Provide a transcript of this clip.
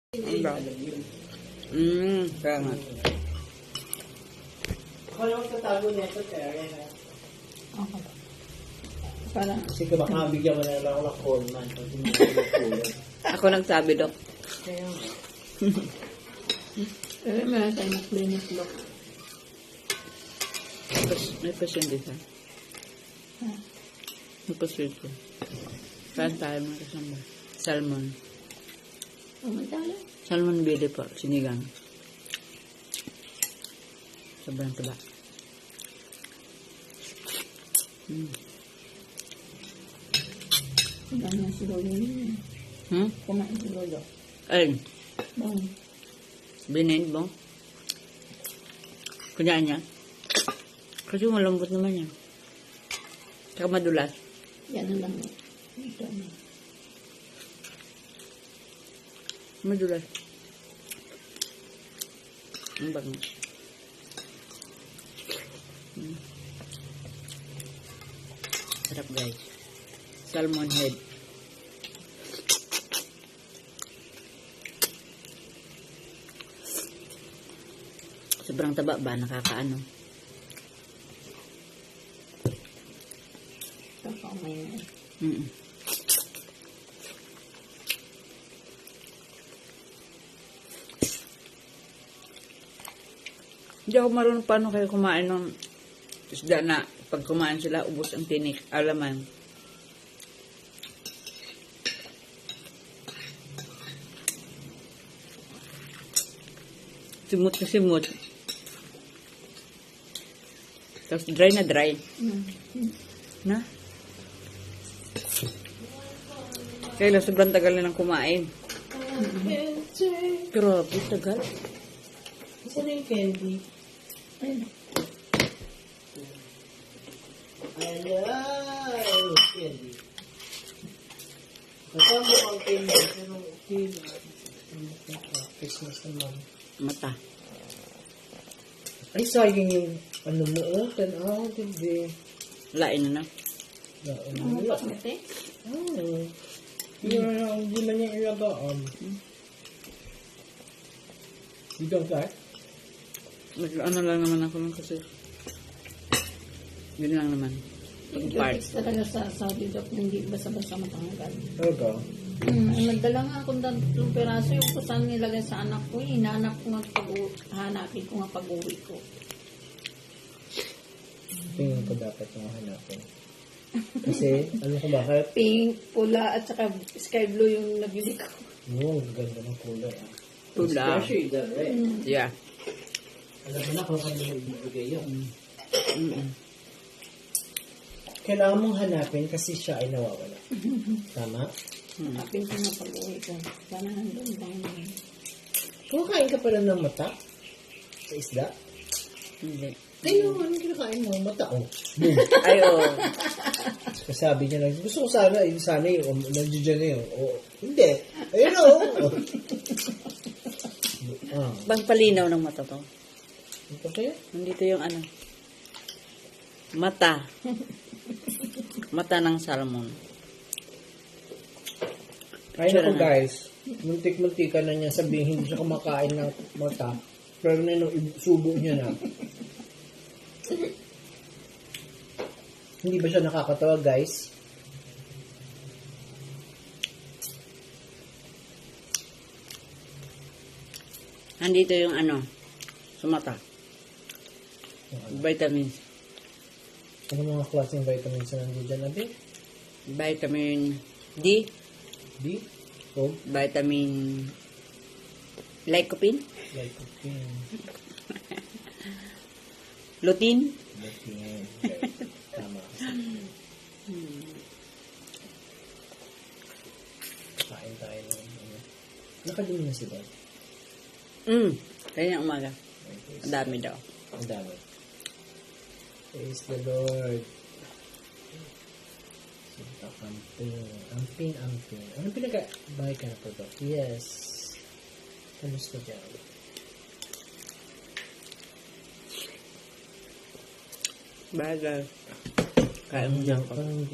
Ang dami. Kaya nga. Ako lang tatago niya ito, Terry. Okay. Parang, Kasi baka bigyan mo na lang ako ng Coleman. Pag hindi ko nagkulang. Ako nagsabi, Dok. Kaya, pero meron tayo na clinic look. May pasyente siya. May pasyente. Saan tayo mga kasama? Salmon. Umantala. Salmon bili po. Sinigang. Sobrang taba. Kumain na si Lolo yun. Kumain si Lolo. Ay, Bang. binain mo. Kunyaan niya. Kasi malambot naman yan. Saka madulas. Yan na lang. Ito na. Madulas. Ang bango. Sarap guys. Salmon head. Sobrang taba ba? Nakakaano? Kakamay na. Hindi ako marunong paano kayo kumain ng isda na pag kumain sila, ubos ang tinik, alaman. Simot na simot. Tapos dry na dry. Na? Kaya sobrang tagal na lang kumain. Grabe, tagal. isa na yung candy. Ayun. Hello! Candy. Kasama ang candy. Pero okay na. Christmas naman. Mata. Ay, sayang yung ano mo. Oh, tanaw, hindi. Lain na na. Ang pakmete. Hindi man niya ilagaan. Dito ka? Ano lang naman ako lang kasi. Yun lang naman. Part. Antibiotics talaga sa Saudi Doc na hindi basta-basta matanggal. Talaga? Ay, nagdala nga akong 3 peraso yung kusan nilagay sa anak ko. Inanak ko nga hanapin ko nga pag-uwi ko. Tingin ko dapat yung hanapin. Kasi, ano ko bakit? Pink, pula, at saka sky blue yung nabili ko. Oo, ganda ng kulay. Pula. Especially the red. Yeah. Alam mo na kung ano yung ibigay yun. Mm-mm. Kailangan mong hanapin kasi siya ay nawawala. Tama? Hanapin ko nga pag-uwi ko. Sana nandun tayo na yun. Kumakain ka pala ng mata? Sa isda? Hindi. Ayun, anong kinakain mo? Mata, oh. Boom. Ay, oo. Sabi niya lang, gusto ko sana yung, nandiyan na yun. Oh, hindi. Ayun, oh. Bang palinaw ng mata to. Ito kaya? Nandito yung ano. Mata. Mata ng salmon. Ay, naku guys. Muntik-muntika na niya sabihin, hindi siya kumakain ng mata. Pero na nung subo niya na. Hindi ba siya nakakatawa, guys? Nandito yung ano. Sa mata. Vitamins. Ano mga klaseng vitamins na nandiyan dyan, Abi? Vitamin D. D? O? Vitamin lycopene. Lycopene. Lutein. Lycopene. Tama. Kain tayo ng ano. Nakadumi na si Dad. Kaya umaga. Ang dami daw. Ang dami. Praise the Lord. Sinta camping. Amping. Anong pinag-bahay ka na po ito? Yes. Kamusta dyan? Bagay. Kain mo dyan. Parang hindi